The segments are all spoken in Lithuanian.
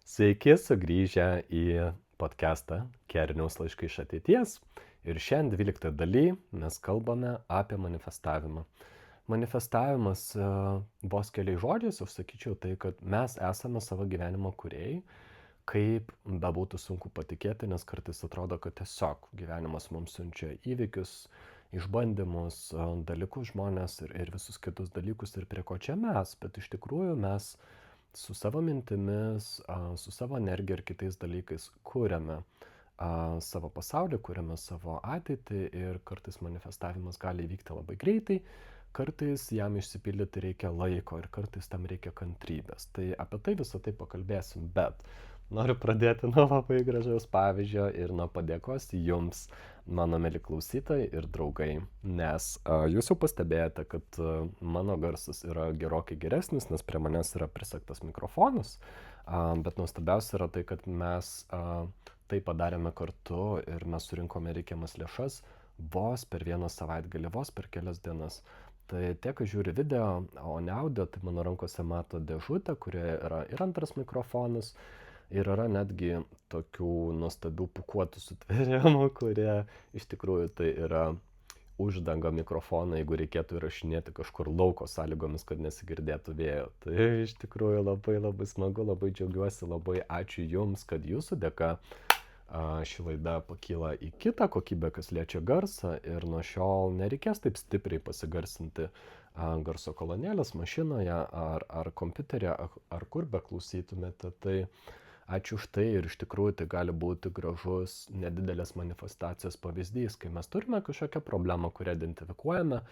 Sveiki sugrįžę į podcastą Kerniaus laiškai iš ateities. Ir šiandien 12 daly mes kalbame apie manifestavimą. Manifestavimas vos keliais žodžiais, aš sakyčiau tai, kad mes esame savo gyvenimo kūrėjai, kaip bebūtų sunku patikėti, nes kartais atrodo, kad tiesiog gyvenimas mums siunčia įvykius, išbandymus, dalykus žmonės ir visus kitus dalykus ir prie ko čia mes, bet iš tikrųjų mes su savo mintimis, su savo energija ir kitais dalykais kūriame savo pasaulį, kūriame savo ateitį ir kartais manifestavimas gali įvykti labai greitai, kartais jam išsipildyti reikia laiko ir kartais tam reikia kantrybės. Tai apie tai visą tai pakalbėsim, bet noriu pradėti nuo labai gražaus pavyzdžio ir nuo padėkos jums, mano mėly klausytojai ir draugai, nes jūs jau pastebėjote, kad mano garsas yra gerokai geresnis, nes prie manęs yra prisegtas mikrofonas, bet nuostabiausia yra tai, kad mes tai padarėme kartu ir mes surinkome reikiamas lėšas vos per vieną savaitgalį, vos per kelias dienas. Tai tie, kas žiūri video, o ne audio, tai mano rankose mato dėžutę, kurioje yra ir antras mikrofonas, ir yra netgi tokių nuostabių pūkuotų sutvėrimų, kurie iš tikrųjų tai yra uždanga mikrofoną, jeigu reikėtų įrašinėti kažkur lauko sąlygomis, kad nesigirdėtų vėjo. Tai iš tikrųjų labai labai smagu, labai džiaugiuosi, labai ačiū Jums, kad Jūsų dėka ši laida pakyla į kitą kokybę, kas liečia garsą ir nuo šiol nereikės taip stipriai pasigarsinti garso kolonėlės mašinoje ar kompiuteryje, ar kur beklausytumėte. Tai ačiū už tai ir iš tikrųjų tai gali būti gražus nedidelės manifestacijos pavyzdys, kai mes turime kažkokią problemą, kurią identifikuojame,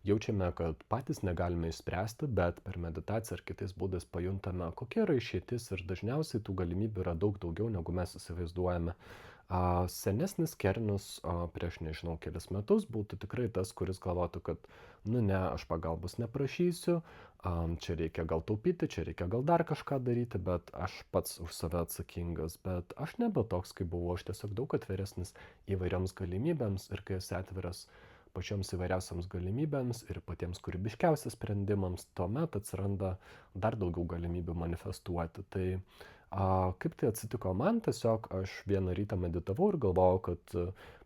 jaučiame, kad patys negalime išspręsti, bet per meditaciją ar kitais būdais pajuntame, kokia yra išeitis ir dažniausiai tų galimybių yra daug daugiau, negu mes įsivaizduojame. Senesnis Kernius prieš nežinau kelis metus būtų tikrai tas, kuris galvotų, kad aš pagalbos neprašysiu, čia reikia gal taupyti, čia reikia gal dar kažką daryti, bet aš pats už save atsakingas, bet aš nebe toks, kaip buvau, aš tiesiog daug atviresnis įvairioms galimybėms ir kai esi atviras pačioms įvairiausiams galimybėms ir patiems kūrybiškiausias sprendimams, tuomet atsiranda dar daugiau galimybių manifestuoti. Tai kaip tai atsitiko man, tiesiog aš vieną rytą meditavau ir galvojau, kad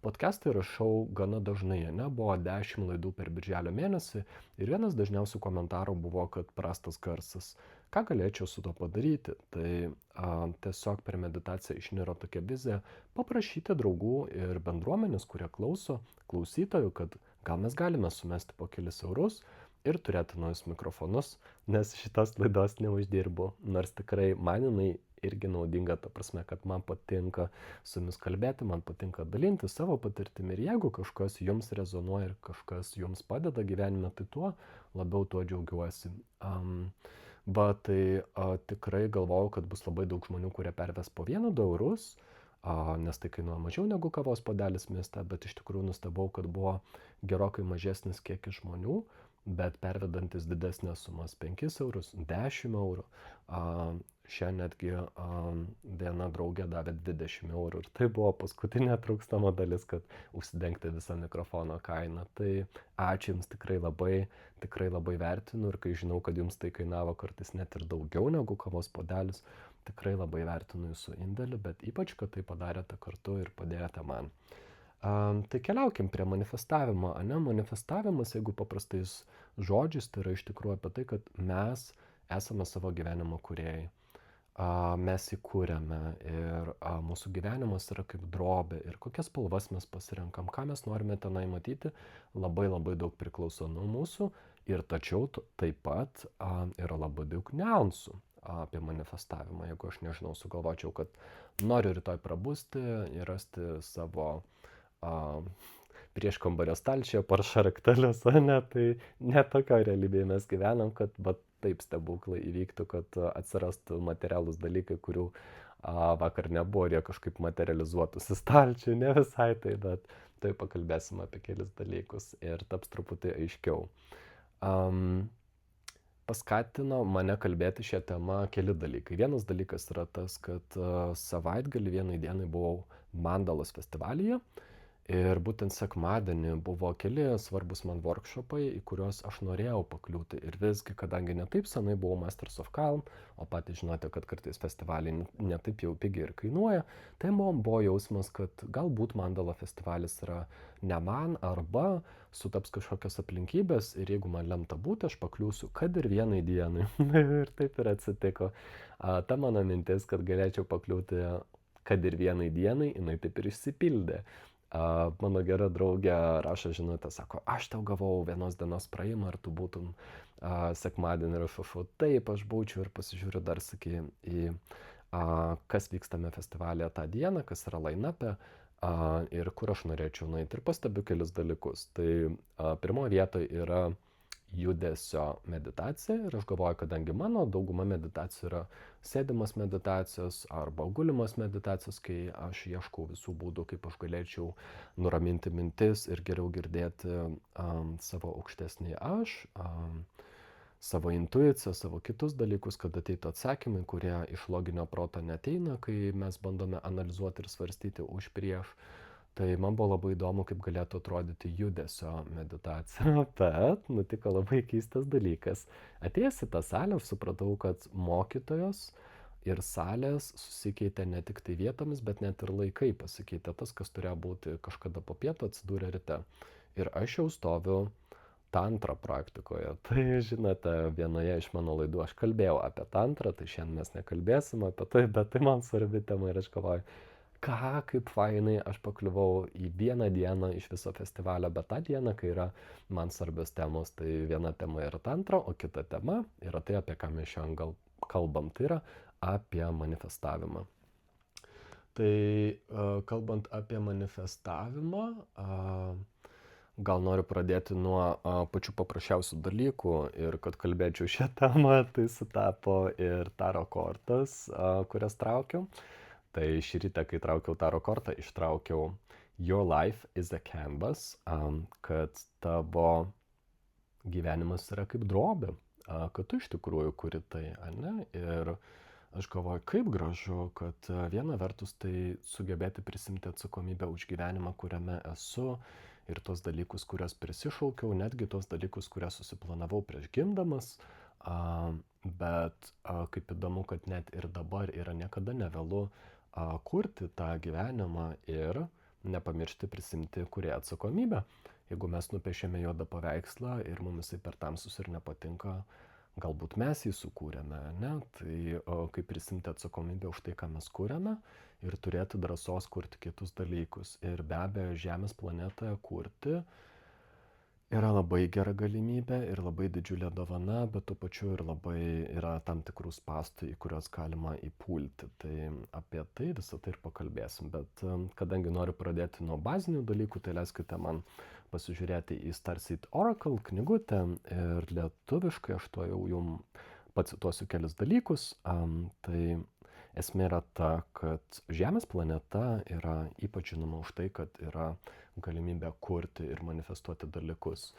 podcast'ai rašau gana dažnai, buvo 10 laidų per birželio mėnesį ir vienas dažniausių komentarų buvo, kad prastas garsas. Ką galėčiau su to padaryti? Tai tiesiog per meditaciją išniro tokia vizija paprašyti draugų ir bendruomenės, kurie klauso, klausytojų, kad gal mes galime sumesti po kelis eurus ir turėti naujus mikrofonus, nes šitos laidos neuždirbu, nors tikrai man jinai irgi naudinga, ta prasme, kad man patinka su jumis kalbėti, man patinka dalinti savo patirtimi ir jeigu kažkas jums rezonuoja ir kažkas jums padeda gyvenime, tai tuo labiau tuo džiaugiuosi. Tai tikrai galvojau, kad bus labai daug žmonių, kurie perves po 1-2 eurus, nes tai kainuoja mažiau negu kavos puodelis mieste, bet iš tikrųjų nustebau, kad buvo gerokai mažesnis kiekis žmonių, bet pervedantis didesnės sumas 5 eurus, 10 eurų. Šiandien netgi viena draugė davė 20 eurų ir tai buvo paskutinė trūkstama dalis, kad užsidengti visą mikrofono kainą. Tai ačiū Jums tikrai labai vertinu ir kai žinau, kad Jums tai kainavo kartais net ir daugiau negu kavos puodelis, tikrai labai vertinu Jūsų indėlį, bet ypač, kad tai padarėte kartu ir padėjote man. Tai keliaukim prie manifestavimo. Manifestavimas, jeigu paprastais žodžiais, tai yra iš tikrųjų apie tai, kad mes esame savo gyvenimo kūrėjai. Mes įkūrėme ir mūsų gyvenimas yra kaip drobė ir kokias spalvas mes pasirenkam, ką mes norime tenai matyti, labai daug priklauso nuo mūsų ir tačiau taip pat yra labai daug niuansų apie manifestavimą. Jeigu aš nežinau, sugalvočiau, kad noriu rytoj prabusti ir rasti savo prieškambario stalčiuje parša raktelius, tai ne tokio realybėje mes gyvenam, kad taip stebuklai įvyktų, kad atsirastų materialūs dalykai, kurių vakar nebuvo ir jie kažkaip materializuotųsi stalčiui, ne visai tai, bet tai pakalbėsim apie kelis dalykus ir taps truputį aiškiau. Paskatino mane kalbėti šią temą keli dalykai. Vienas dalykas yra tas, kad savaitgalį vienai dienai buvau Mandalos festivalyje Ir būtent sekmadienį buvo keli svarbus man workshopai, į kuriuos aš norėjau pakliūti. Ir visgi, kadangi netaip senai buvau Masters of Calm, o patys žinote, kad kartais festivaliai netaip jau pigiai ir kainuoja, tai man buvo jausmas, kad galbūt Mandala festivalis yra ne man, arba sutaps kažkokios aplinkybės ir jeigu man lemta būti, aš pakliūsiu kad ir vienai dienai. Ir taip ir atsitiko. Ta mano mintis, kad galėčiau pakliūti kad ir vienai dienai, jinai taip ir išsipildė. Mano gera draugė rašo žinutę, sako, aš tau gavau vienos dienos praėjimą, ar tu būtum sekmadienį, ir aš taip, aš būčiau, ir pasižiūriu dar sakį į kas vykstame festivalėje tą dieną, kas yra line-up'e ir kur aš norėčiau nueiti. Ir pastebiu kelis dalykus. Tai pirmoje vietoje yra judesio meditacija ir aš galvoju, kadangi mano dauguma meditacijų yra sėdimas meditacijos arba gulimas meditacijos, kai aš ieškau visų būdų, kaip aš galėčiau nuraminti mintis ir geriau girdėti savo aukštesnį aš, savo intuiciją, savo kitus dalykus, kad ateitų atsakymai, kurie iš loginio proto neteina, kai mes bandome analizuoti ir svarstyti už prieš. Tai man buvo labai įdomu, kaip galėtų atrodyti judesio meditacija, bet nutiko labai keistas dalykas. Atėjęs į tą salę, aš supratau, kad mokytojos ir salės susikeitė ne tik tai vietomis, bet net ir laikai pasikeitė. Tas, kas turėjo būti kažkada po pietų, atsidūrė ryte. Ir aš jau stoviu tantrą praktikoje. Tai, žinote, vienoje iš mano laidų aš kalbėjau apie tantrą, tai šiandien mes nekalbėsim apie tai, bet tai man svarbi tema ir aš galvoju, kaip fainai aš pakliuvau į vieną dieną iš viso festivalio, bet tą dieną, kai yra man svarbios temos, tai viena tema yra tantra, o kita tema yra tai, apie ką mes šiandien gal kalbam, tai yra apie manifestavimą. Tai kalbant apie manifestavimą, gal noriu pradėti nuo pačių paprasčiausių dalykų ir kad kalbėčiau šią temą, tai sutapo ir taro kortas, kurias traukiau. Tai šį rytą, kai traukiau taro kortą, ištraukiau Your life is a canvas, kad tavo gyvenimas yra kaip drobė, kad tu iš tikrųjų kuri tai, ne? Ir aš galvoju, kaip gražu, kad viena vertus tai sugebėti prisimti atsakomybę už gyvenimą, kuriame esu, ir tos dalykus, kuriuos prisišaukiau, netgi tos dalykus, kuriuos susiplanavau prieš gimdamas, bet kaip įdomu, kad net ir dabar yra niekada nevėlu kurti tą gyvenimą ir nepamiršti prisimti kūrėjo atsakomybę. Jeigu mes nupiešėme juodą paveikslą ir mums jisai per tamsus ir nepatinka, galbūt mes jį sukūrėme, ne? Tai kaip prisimti atsakomybę už tai, ką mes kūrėme ir turėti drąsos kurti kitus dalykus. Ir be abejo, Žemės planetoje kurti yra labai gera galimybė ir labai didžiulė dovana, bet tuo pačiu ir labai yra tam tikrų spąstų, į kuriuos galima įpulti. Tai apie tai visą tai ir pakalbėsim. Bet kadangi noriu pradėti nuo bazinių dalykų, tai leiskite man pasižiūrėti į Starseed Oracle knygutę ir lietuviškai aš to jau jums pacituosiu kelis dalykus. Tai esmė yra ta, kad Žemės planeta yra ypač žinoma už tai, kad yra galimybę kurti ir manifestuoti dalykus.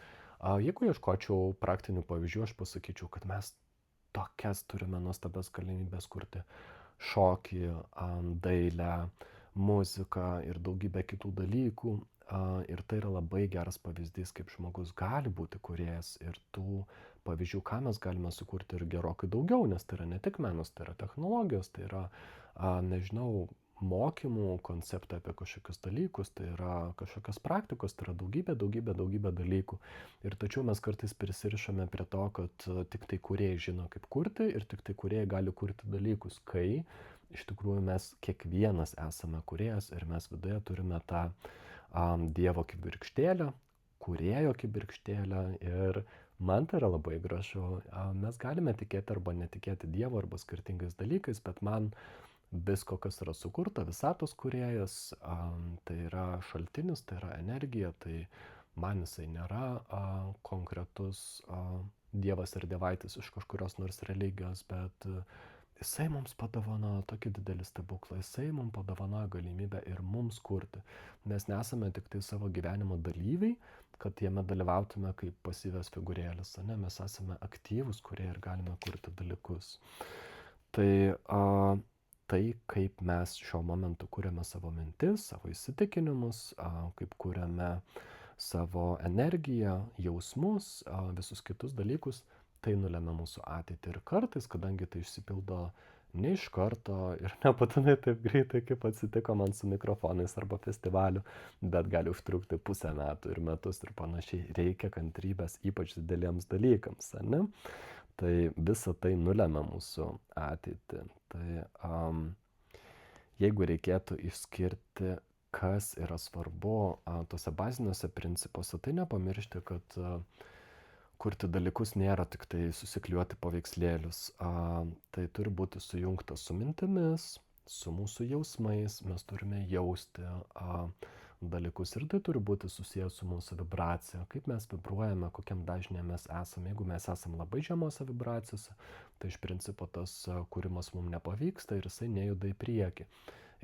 Jeigu ieškočiau praktinių pavyzdžių, aš pasakyčiau, kad mes tokias turime nuostabias galimybės kurti šokį, dailę, muziką ir daugybę kitų dalykų. Ir tai yra labai geras pavyzdys, kaip žmogus gali būti kūrėjas ir tų pavyzdžių, ką mes galime sukurti ir gerokai daugiau, nes tai yra ne tik menas, tai yra technologijos, tai yra, nežinau, mokymų konceptai apie kažkokius dalykus, tai yra kažkokios praktikos, tai yra daugybė dalykų. Ir tačiau mes kartais prisirišame prie to, kad tik tai kūrėjai žino, kaip kurti ir tik tai kūrėjai gali kurti dalykus, kai iš tikrųjų mes kiekvienas esame kūrėjas ir mes viduje turime tą Dievo kibirkštėlę, kūrėjo kibirkštėlę ir man tai yra labai gražu. Mes galime tikėti arba netikėti Dievo arba skirtingais dalykais, bet man visko, kas yra sukurta, visatos kūrėjas, tai yra šaltinis, tai yra energija, tai man jisai nėra konkretus Dievas ir Dievaitis iš kažkurios nors religijos, bet jisai mums padovanojo tokį didelį stebuklą, jisai mums padovanojo galimybę ir mums kurti. Mes nesame tik tai savo gyvenimo dalyviai, kad jame dalyvautume kaip pasyvios figūrėlės, ne? Mes esame aktyvūs, kurie ir galime kurti dalykus. Tai tai, kaip mes šiuo momentu kūrėme savo mintis, savo įsitikinimus, kaip kūrėme savo energiją, jausmus, visus kitus dalykus, tai nulemia mūsų ateitį. Ir kartais, kadangi tai išsipildo ne iš karto ir nebūtinai taip greitai, kaip atsitiko man su mikrofonais arba festivaliu, bet gali užtrukti pusę metų ir metus ir panašiai, reikia kantrybės ypač dideliems dalykams, ne? Tai visa tai nulemia mūsų ateitį. Tai jeigu reikėtų išskirti, kas yra svarbu tuose baziniuose principuose, tai nepamiršti, kad kurti dalykus nėra tik tai susikliuoti paveikslėlius. Tai turi būti sujungta su mintimis, su mūsų jausmais, mes turime jausti dalykus ir tai turi būti susijęs su mūsų vibracija, kaip mes vibruojame, kokiam dažnyje mes esame. Jeigu mes esame labai žemose vibracijose, tai iš principo tas kūrimas mums nepavyksta ir jisai nejuda į priekį.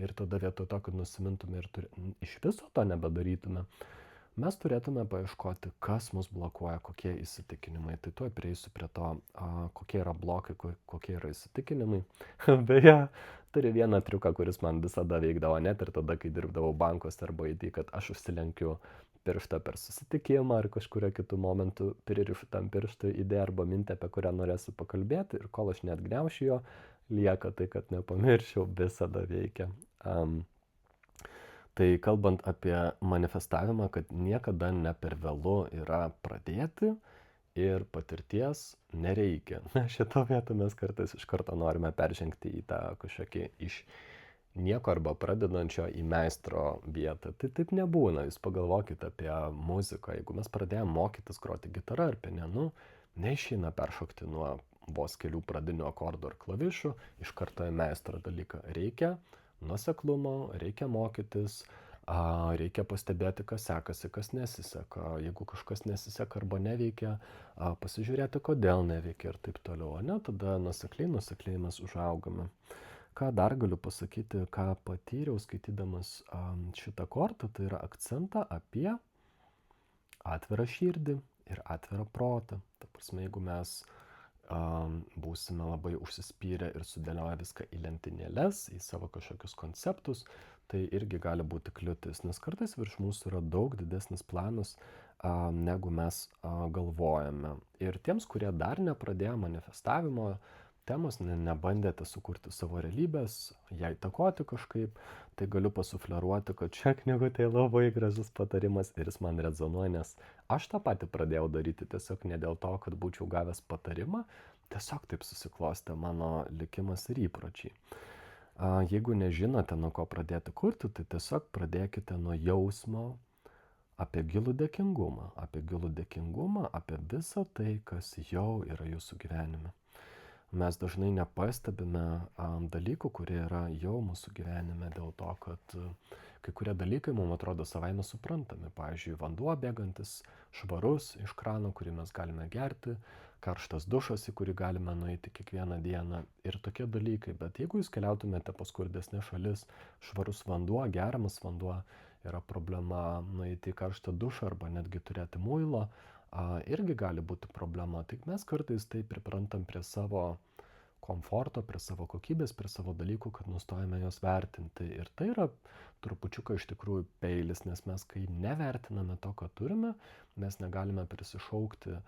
Ir tada vietoj to, kad nusimintume ir iš viso to nebedarytume, mes turėtume paieškoti, kas mus blokuoja, kokie įsitikinimai. Tai tuoj prieisiu prie to, kokie yra blokai, kokie yra įsitikinimai. Beje, turi vieną triuką, kuris man visada veikdavo, net ir tada, kai dirbdavau bankuose arba IT, kad aš užsilenkiu pirštą per susitikimą ar kažkurio kitų momentų pririšu tam pirštui idėją arba mintį, apie kurią norėsiu pakalbėti, ir kol aš net gniaušiu jo, lieka tai, kad nepamirščiau, visada veikia. Tai kalbant apie manifestavimą, kad niekada ne per vėlu yra pradėti ir patirties nereikia. Šito vietą mes kartais iš karto norime peržengti į tą kažkokį iš nieko arba pradedančio į meistro vietą. Tai taip nebūna. Jūs pagalvokite apie muziką. Jeigu mes pradėjome mokytis groti gitarą ar pianinu, neišeina peršokti nuo vos kelių pradinių akordų ar klavišų iš karto į meistro dalyką. Reikia nuoseklumo, reikia mokytis, reikia pastebėti, kas sekasi, kas nesiseka. Jeigu kažkas nesiseka arba neveikia, pasižiūrėti, kodėl neveikia ir taip toliau. Ne? Tada nuosekliai mes užaugame. Ką dar galiu pasakyti, ką patyriau skaitydamas šitą kortą, tai yra akcentą apie atvirą širdį ir atvirą protą. Ta prasme, jeigu mes būsime labai užsispyrę ir sudėlioję viską į lentynėles, į savo kažkokius konceptus, tai irgi gali būti kliūtis, nes kartais virš mūsų yra daug didesnis planas, negu mes galvojame. Ir tiems, kurie dar nepradėjo manifestavimo temos, nebandėte sukurti savo realybės, ją įtakoti kažkaip, tai galiu pasufleruoti, kad čia knygutė labai gražus patarimas ir jis man rezonuoja, nes aš tą patį pradėjau daryti tiesiog ne dėl to, kad būčiau gavęs patarimą, tiesiog taip susiklostė mano likimas ir įpročiai. Jeigu nežinote, nuo ko pradėti kurti, tai tiesiog pradėkite nuo jausmo apie gilų dėkingumą, apie visą tai, kas jau yra jūsų gyvenime. Mes dažnai nepastebime dalykų, kurie yra jau mūsų gyvenime dėl to, kad kai kurie dalykai mums atrodo savaime suprantami. Pavyzdžiui, vanduo bėgantis, švarus iš krano, kurį mes galime gerti, karštas dušas, į kurį galime nueiti kiekvieną dieną ir tokie dalykai. Bet jeigu jūs keliautumėte po skurdesnės šalis, švarus vanduo, geriamas vanduo yra problema, nueiti į karštą dušą arba netgi turėti muilo, irgi gali būti problema. Tik mes kartais taip priprantam prie savo komforto, prie savo kokybės, prie savo dalykų, kad nustojame juos vertinti. Ir tai yra trupučiuką iš tikrųjų peilis, nes mes kai nevertiname to, ką turime, mes negalime prisišaukti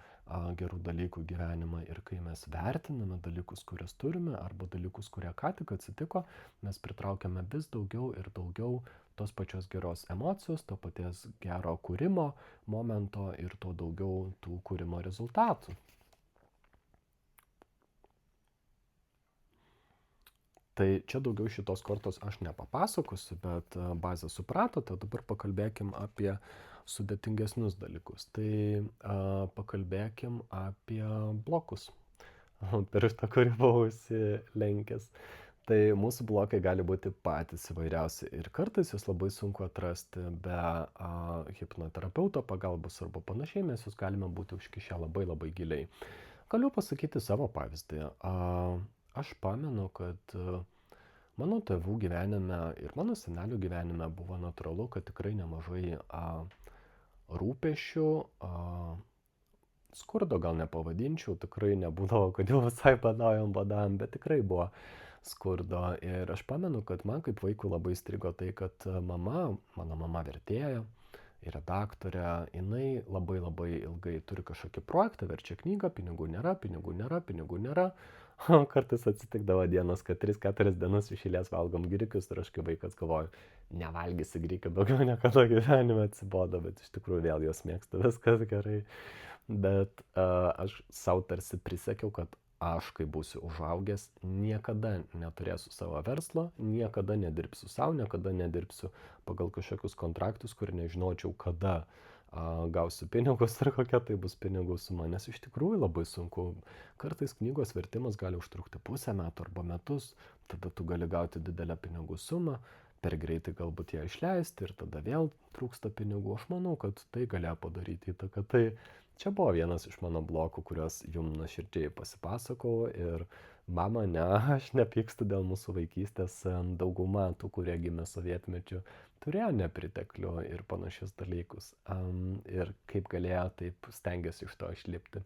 gerų dalykų gyvenimą. Ir kai mes vertiname dalykus, kurias turime, arba dalykus, kurie ką tik atsitiko, mes pritraukiame vis daugiau ir daugiau tos pačios geros emocijos, to paties gero kūrimo momento ir to daugiau tų kūrimo rezultatų. Tai čia daugiau šitos kortos aš nepapasakosiu, bet bazę supratote, dabar pakalbėkim apie sudėtingesnius dalykus. Tai pakalbėkim apie blokus, pirštą, kurį buvau užsilenkęs. Tai mūsų blokai gali būti patys įvairiausi ir kartais jūs labai sunku atrasti be hipnoterapeuto pagalbos arba panašiai, mes jūs galime būti užkišę labai labai giliai. Galiu pasakyti savo pavyzdį. Aš pamenu, kad mano tėvų gyvenime ir mano senelių gyvenime buvo natūralu, kad tikrai nemažai rūpesčių, skurdo gal nepavadinčiau, tikrai nebūdavo, kad jau visai badavim, bet tikrai buvo skurdo. Ir aš pamenu, kad man kaip vaikui labai strigo tai, kad mano mama vertėja, yra daktarė, jinai labai labai ilgai turi kažkokį projektą, verčia knygą, pinigų nėra. Kartais atsitikdavo dienos, kad 3-4 dienas iš eilės valgom grikius ir aš kaip vaikas galvoju, nevalgysi grikių daugiau niekada gyvenime, atsibodo, bet iš tikrųjų vėl jos mėgsta, viskas gerai. Bet aš savo tarsi prisakiau, kad aš, kai būsiu užaugęs, niekada neturėsiu savo verslo, niekada nedirbsiu savo, niekada nedirbsiu pagal kažkokius kontraktus, kur nežinočiau, kada gausiu pinigus ar kokia tai bus pinigų suma, nes iš tikrųjų labai sunku. Kartais knygos vertimas gali užtrukti pusę metų arba metus, tada tu gali gauti didelę pinigų sumą, per greitai galbūt ją išleisti ir tada vėl trūksta pinigų. Aš manau, kad tai galėjo padaryti įtaką. Tai čia buvo vienas iš mano blokų, kuriuos jums nuoširdžiai pasipasakau ir mama, ne, aš nepykstu dėl mūsų vaikystės, dauguma tų, kurie gimė sovietmečiu, turėjo nepriteklių ir panašius dalykus. Ir kaip galėjo, taip stengiasi iš to išlipti.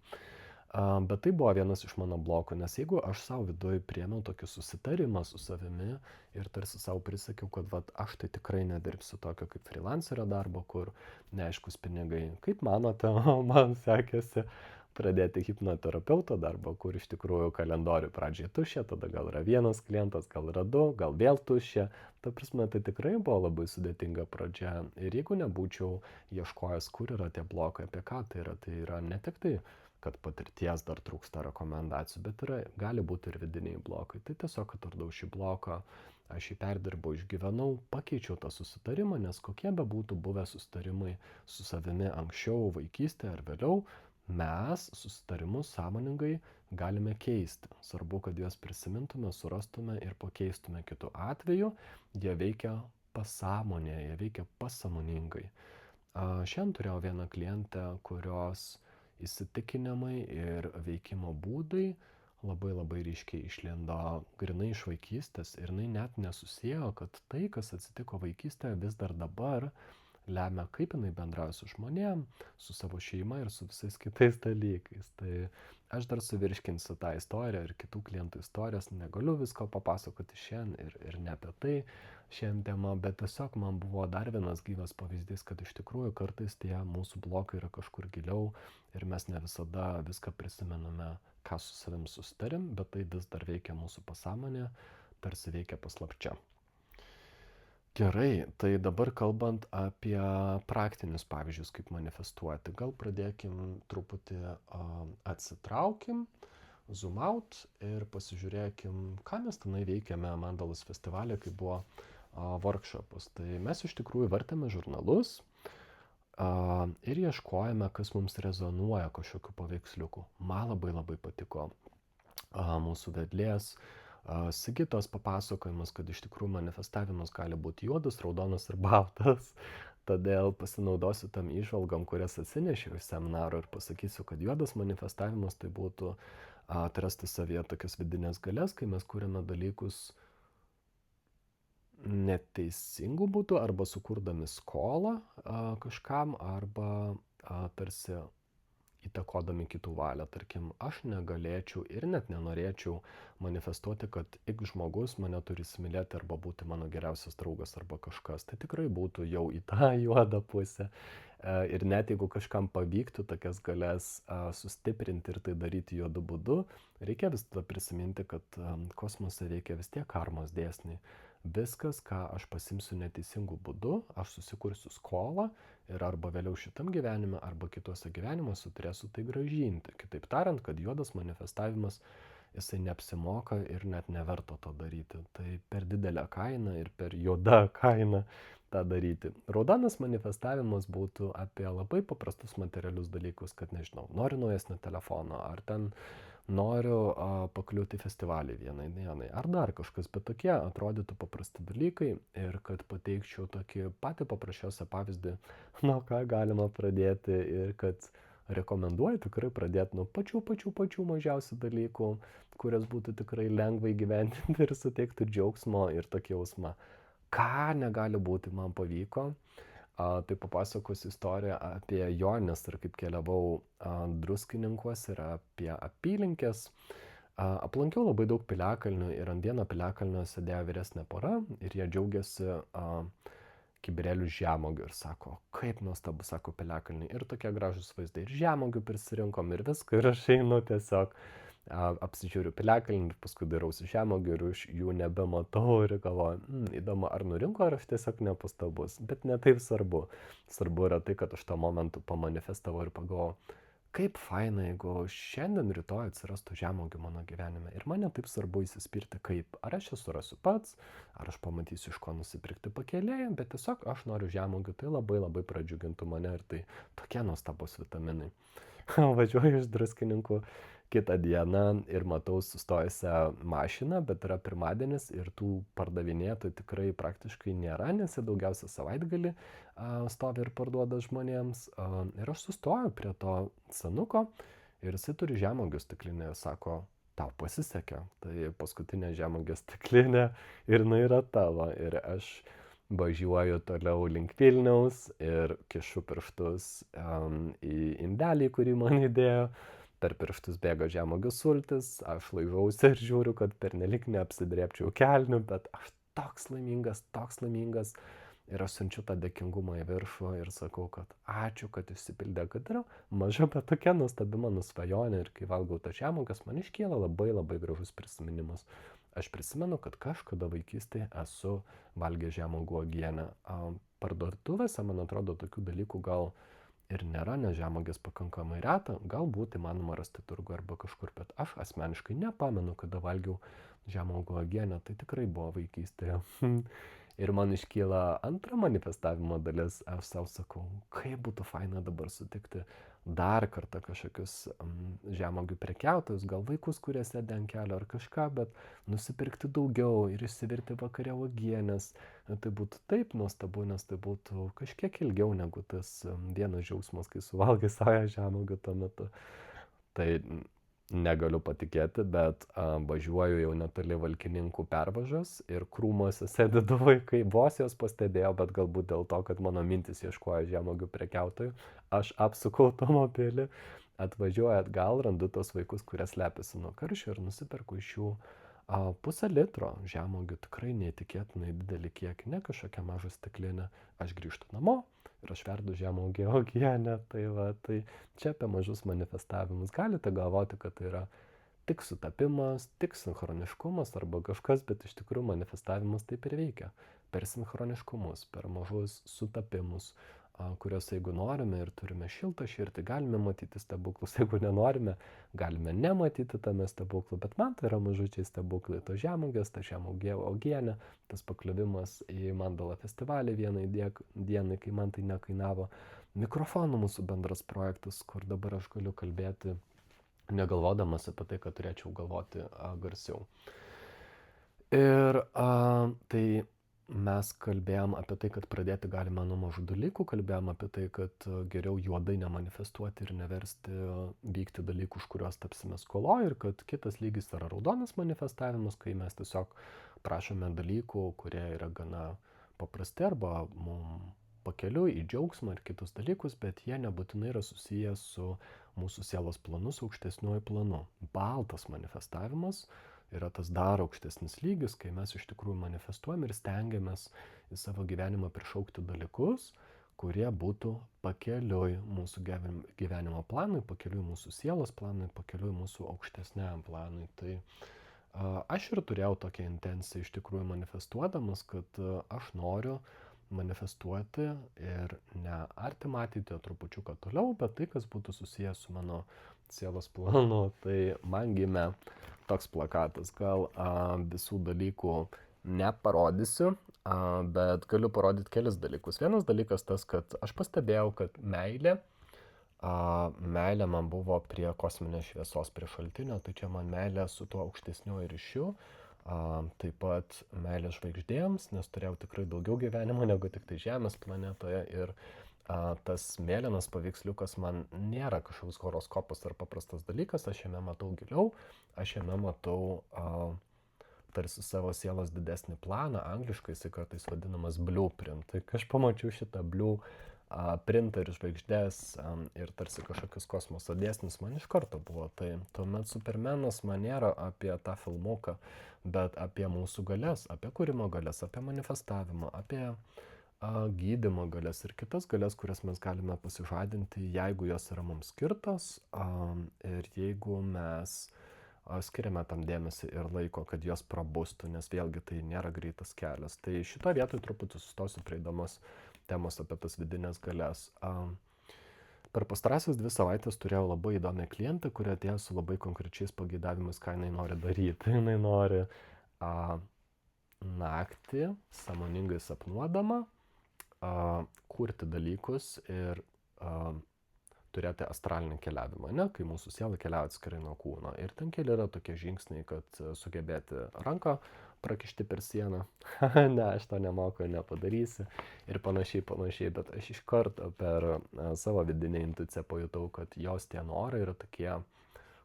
Bet tai buvo vienas iš mano blokų, nes jeigu aš savo viduje priėmiau tokį susitarimą su savimi ir tarsi savo prisakiau, kad aš tai tikrai nedirbsiu tokio kaip freelancerio darbo, kur neaiškus pinigai. Kaip manote, man sekėsi pradėti hipnoterapeuto darbą, kur iš tikrųjų kalendorių pradžiai tuščia, tada gal yra vienas klientas, gal yra du, gal vėl tuščia. Ta prasme, tai tikrai buvo labai sudėtinga pradžia. Ir jeigu nebūčiau ieškojęs, kur yra tie blokai, apie ką tai yra ne tik tai, kad patirties dar trūksta rekomendacijų, bet gali būti ir vidiniai blokai. Tai tiesiog atradau šį bloką, aš jį perdirbau, išgyvenau, pakeičiau tą susitarimą, nes kokie be būtų buvę susitarimai su savimi anksčiau, vaikystėje ar vėliau, mes susitarimus sąmoningai galime keisti. Svarbu, kad juos prisimintume, surastume ir pakeistume. Kitu atveju jie veikia pasąmonėje, jie veikia pasąmoningai. Šiandien turėjau vieną klientę, kurios įsitikinimai ir veikimo būdai labai labai ryškiai išlindo grinai iš vaikystės ir jinai net nesusiejo, kad tai, kas atsitiko vaikystėje, vis dar dabar lemia, kaip jinai bendrauja su žmonėm, su savo šeima ir su visais kitais dalykais. Tai aš dar suvirškinsiu tą istoriją ir kitų klientų istorijas, negaliu visko papasakoti šiandien ir ne apie tai šiandien tema, bet tiesiog man buvo dar vienas gyvas pavyzdys, kad iš tikrųjų kartais tie mūsų blokai yra kažkur giliau ir mes ne visada viską prisimename, ką su savim susitarim, bet tai vis dar veikia mūsų pasąmonė, tarsi veikia paslapčia. Gerai, tai dabar kalbant apie praktinius pavyzdžius, kaip manifestuoti, gal pradėkim truputį atsitraukim, zoom out ir pasižiūrėkim, ką mes tenai veikiame Mandalos festivalė, kai buvo workshopus. Tai mes iš tikrųjų vartėme žurnalus ir ieškojame, kas mums rezonuoja kažkokiu paveiksliuku. Man labai labai patiko mūsų vedlės Sigitos papasakojimas, kad iš tikrųjų manifestavimas gali būti juodas, raudonas ir baltas. Todėl pasinaudosiu tam įžvalgom, kurias atsinešiau iš seminaro ir pasakysiu, kad juodas manifestavimas tai būtų atrasti savyje tokias vidinės galias, kai mes kūrėme dalykus neteisingų būdų arba sukurdami skolą kažkam arba tarsi įtakodami kitų valią. Tarkim, aš negalėčiau ir net nenorėčiau manifestuoti, kad X žmogus mane turi įsimylėti arba būti mano geriausias draugas arba kažkas. Tai tikrai būtų jau į tą juodą pusę. Ir net jeigu kažkam pavyktų tokias galias sustiprinti ir tai daryti juodu būdu, reikia vis tada prisiminti, kad kosmose veikia vis tiek karmos dėsniai. Viskas, ką aš pasimsiu neteisingų būdų, aš susikursiu skolą ir arba vėliau šitam gyvenime, arba kituose gyvenimuose turėsiu tai grąžinti. Kitaip tariant, kad juodas manifestavimas, jisai neapsimoka ir net neverta to daryti. Tai per didelę kainą ir per juodą kainą tą daryti. Raudonas manifestavimas būtų apie labai paprastus materialius dalykus, kad nežinau, noriu naujesnio telefono, ar ten noriu pakliūti į festivalį vienai dienai, ar dar kažkas, bet tokie atrodytų paprasti dalykai ir kad pateikčiau tokį patį paprasčiausią pavyzdį, nuo ką galima pradėti ir kad rekomenduoju tikrai pradėti nuo pačių mažiausių dalykų, kurias būtų tikrai lengvai gyvendinti ir suteiktų džiaugsmo ir tokį jausmą. Ką negali būti, man pavyko. Tai papasakosiu istoriją apie jonines ir kaip keliavau druskininkuose ir apie apylinkės. Aplankiau labai daug piliakalnių ir ant vieno piliakalnio sėdėjo vyresnė pora ir jie džiaugiasi kibirėlių žemuogių ir sako, kaip nuostabu, sako piliakalniai. Ir tokie gražūs vaizdai. Ir žemuogių prisirinkom ir viską. Ir aš einu tiesiog, apsižiūriu piliakalnį ir paskui darausi žemuogių ir iš jų nebematau ir galvoju, įdomu, ar nurinko, ar aš tiesiog nepastabus. Bet ne taip svarbu. Svarbu yra tai, kad aš tą momentu pamanifestavau ir pagalvojau, kaip faina, jeigu šiandien, rytoj atsirastų žemuogių mano gyvenime. Ir man ne taip svarbu įsispirti, kaip. Ar aš jas surasiu pats, ar aš pamatysiu iš ko nusipirkti pakėlėje, bet tiesiog aš noriu žemuogių, tai labai labai pradžiugintų mane ir tai tokie nuostabus vitaminai. Važiuoju iš Druskininkų kitą dieną ir matau sustojusią mašiną, bet yra pirmadienis ir tų pardavinėtojų tikrai praktiškai nėra, nes jie daugiausia savaitgalį stovi ir parduoda žmonėms. Ir aš sustoju prie to senuko ir jisai turi žemuogių stiklinę ir sako, tau pasisekė, tai paskutinė žemuogės stiklinė ir jinai yra tavo. Ir aš važiuoju toliau link Vilniaus ir kišu pirštus į indelį, kurį man įdėjo. Per pirštus bėga žemuogių sultis, aš laižausi ir žiūriu, kad pernelik neapsidrėpčiau kelnių, bet aš toks laimingas. Ir aš siunčiu tą dėkingumą į viršų ir sakau, kad ačiū, kad išsipildė, kad yra maža, bet tokia nuostabi mano svajonė. Ir kai valgau tą žemuoges, man iškyla labai labai gražus prisiminimas. Aš prisimenu, kad kažkada vaikystėje esu valgęs žemuogių uogienę. Parduotuvėse, man atrodo, tokių dalykų gal ir nėra, nes žemuogės pakankamai reta, galbūt įmanoma rasti turgu arba kažkur, bet aš asmeniškai nepamenu, kada valgiau žemuogių uogienę, tai tikrai buvo vaikystėje. Ir man iškyla antra manifestavimo dalis, aš savo sakau, kaip būtų faina dabar sutikti dar kartą kažkokius žemuogių prekiautojus, gal vaikus, kurie sėdi ant kelio ar kažką, bet nusipirkti daugiau ir išsivirti vakare uogienės. Tai būtų taip nuostabu, nes tai būtų kažkiek ilgiau negu tas vienas džiaugsmas, kai suvalgai savo žemuogių tuo metu. Tai negaliu patikėti, bet važiuoju jau netoli Valkininkų pervažos ir krūmuose sėdi du vaikai, vos jos pastebėjo, bet galbūt dėl to, kad mano mintis ieškojo žemuogių prekiautojų, aš apsukau automobilį, atvažiuoju atgal, randu tos vaikus, kurie slepiasi nuo karščio ir nusiperku iš jų 0,5 litro žemuogių, tikrai neįtikėtinai didelį kiekį, ne kažkokią mažą stiklinę. Aš grįžtu namo ir aš verdu žemuogių uogienę, tai čia apie mažus manifestavimus. Galite galvoti, kad tai yra tik sutapimas, tik sinchroniškumas arba kažkas, bet iš tikrųjų manifestavimas taip ir veikia. Per sinchroniškumus, per mažus sutapimus, kuriuos jeigu norime ir turime šiltą širdį, galime matyti stebuklus, jeigu nenorime, galime nematyti tame stebuklų, bet man tai yra mažučiai stebuklai, to žemuogės, ta žemuogė uogienė, tas pakliuvimas į Mandala festivalį vienai dienai, kai man tai nekainavo, mikrofonų mūsų bendras projektas, kur dabar aš galiu kalbėti, negalvodamas apie tai, kad turėčiau galvoti garsiau. Ir tai mes kalbėjom apie tai, kad pradėti galima nuo mažų dalykų, kalbėjom apie tai, kad geriau juodai nemanifestuoti ir neversti vykti dalykų, už kuriuos tapsime skoloj, ir kad kitas lygis yra raudonas manifestavimas, kai mes tiesiog prašome dalykų, kurie yra gana paprasti arba mums pakeliui į džiaugsmą ir kitus dalykus, bet jie nebūtinai yra susiję su mūsų sielos planu, su aukštesniuoju planu. Baltas manifestavimas yra tas dar aukštesnis lygis, kai mes iš tikrųjų manifestuojam ir stengiamės į savo gyvenimą prišaukti dalykus, kurie būtų pakeliui mūsų gyvenimo planui, pakeliui mūsų sielos planui, pakeliui mūsų aukštesniam planui. Tai aš ir turėjau tokią intenciją iš tikrųjų manifestuodamas, kad aš noriu manifestuoti ir ne artimą ateitį, o trupučiuką toliau, bet tai, kas būtų susijęs su mano sielos planu. Tai man gimė toks plakatas, gal visų dalykų neparodysiu, bet galiu parodyti kelis dalykus. Vienas dalykas tas, kad aš pastebėjau, kad meilė man buvo prie kosminės šviesos, prie šaltinio, tai čia man meilė su tuo aukštesniuoju ryšiu. Taip pat meilė žvaigždėms, nes turėjau tikrai daugiau gyvenimo negu tik tai Žemės planetoje ir tas mėlynas paveiksliukas man nėra kažkoks horoskopas ar paprastas dalykas, aš jame matau giliau, aš jame matau tarsi savo sielos didesnį planą, angliškai jisai kartais vadinamas blueprint. Tai kai aš pamačiau šitą blue printą ir žvaigždės ir tarsi kažkokius kosmoso dėsnius, man iš karto buvo tai. Tuomet Supermanas man nėra apie tą filmuką, bet apie mūsų galias, apie kūrimo galias, apie manifestavimą, apie gydymo galias ir kitas galias, kurias mes galime pasižadinti, jeigu jos yra mums skirtos ir jeigu mes skiriame tam dėmesį ir laiko, kad jos prabustų, nes vėlgi tai nėra greitas kelias. Tai šito vietoj truputį sustosiu prie įdomus temos apie tas vidinės galias. Per pastarąsias 2 savaitės turėjau labai įdomią klientę, kuri atėjo su labai konkrečiais pageidavimais, ką jinai nori daryti. Jinai nori naktį, sąmoningai sapnuodama, kurti dalykus ir turėti astralinį keliavimą, ne, kai mūsų siela keliauja atskirai nuo kūno. Ir ten keli yra tokie žingsniai, kad sugebėti ranką prakišti per sieną. Ne, aš to nemoku, nepadarysi. Ir panašiai, bet aš iš karto per savo vidinę intuiciją pajutau, kad jos tie norai yra tokie,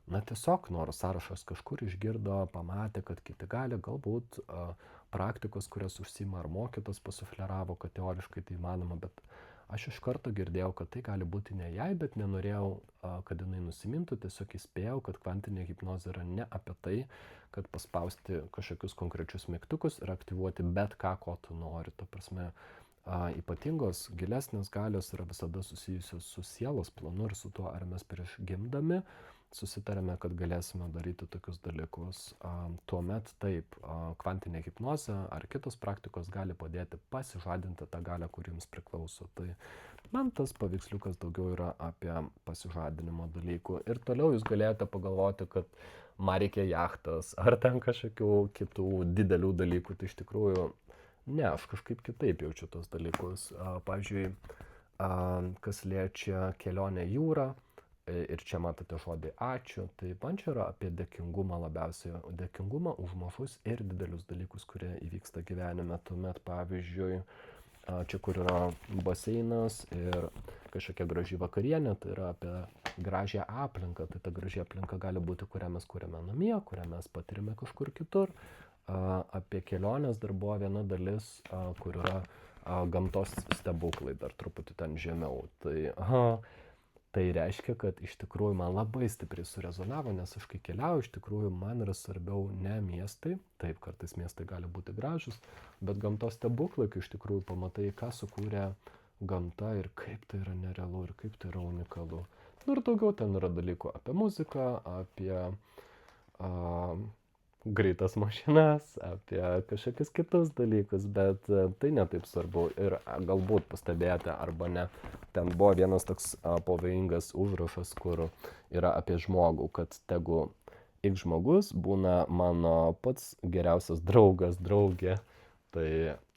tiesiog norų sąrašas, kažkur išgirdo, pamatė, kad kiti gali, galbūt praktikos, kurias užsima ar mokytos pasufleravo, kad teoriškai tai įmanoma, bet aš iš karto girdėjau, kad tai gali būti ne jai, bet nenorėjau, kad jinai nusimintų, tiesiog įspėjau, kad kvantinė hipnozė yra ne apie tai, kad paspausti kažkokius konkrečius mygtukus ir aktyvuoti bet ką, ko tu nori. Ta prasme, ypatingos, gilesnės galios yra visada susijusios su sielos planu ir su tuo, ar mes prieš gimdami susitarėme, kad galėsime daryti tokius dalykus. Tuomet taip, kvantinė hipnozė ar kitos praktikos gali padėti pasižadinti tą galią, kuri jums priklauso. Tai man tas paveiksliukas daugiau yra apie pasižadinimo dalykų. Ir toliau jūs galėjote pagalvoti, kad man reikia jachtas ar ten kažkokių kitų didelių dalykų. Tai iš tikrųjų, ne, aš kažkaip kitaip jaučiu tos dalykus. Pavyzdžiui, kas liečia kelionę jūrą, ir čia matote žodį ačiū, tai man čia yra apie dėkingumą labiausiai. Dėkingumą už mažus ir didelius dalykus, kurie įvyksta gyvenime. Tuomet, pavyzdžiui, čia kur yra baseinas ir kažkokia graži vakarienė, tai yra apie gražią aplinką. Tai ta graži aplinka gali būti, kurią mes kūrėme namie, kurią mes patirime kažkur kitur. Apie kelionės dar buvo viena dalis, kur yra gamtos stebuklai, dar truputį ten žemiau. Tai reiškia, kad iš tikrųjų man labai stipriai surezonavo, nes aš kai keliauju, iš tikrųjų man yra svarbiau ne miestai, taip, kartais miestai gali būti gražus, bet gamtos stebuklai, kai iš tikrųjų pamatai, ką sukūrė gamta ir kaip tai yra nerealu ir kaip tai yra unikalu. Ir daugiau ten yra dalykų apie muziką, apie greitas mašinas, apie kažkokius kitus dalykus, bet tai netaip svarbu ir galbūt pastebėjote arba ne. Ten buvo vienas toks pavojingas užrašas, kur yra apie žmogų, kad tegu X žmogus būna mano pats geriausias draugas, draugė. Tai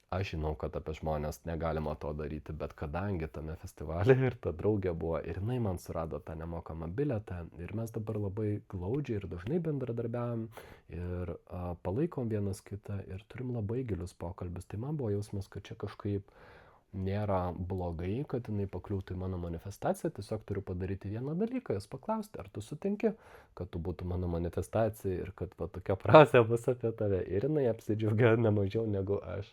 aš žinau, kad apie žmonės negalima to daryti, bet kadangi tame festivalyje ir ta draugė buvo ir jinai man surado tą nemokamą bilietą ir mes dabar labai glaudžiai ir dažnai bendradarbiavom ir palaikom vienas kitą ir turim labai gilius pokalbius, tai man buvo jausmas, kad čia kažkaip nėra blogai, kad jinai pakliūtų į mano manifestaciją, tiesiog turiu padaryti vieną dalyką, jos paklausti, ar tu sutinki, kad tu būtų mano manifestacija ir kad va tokia frazė bus apie tave ir jinai apsidžiaugia ne mažiau negu aš.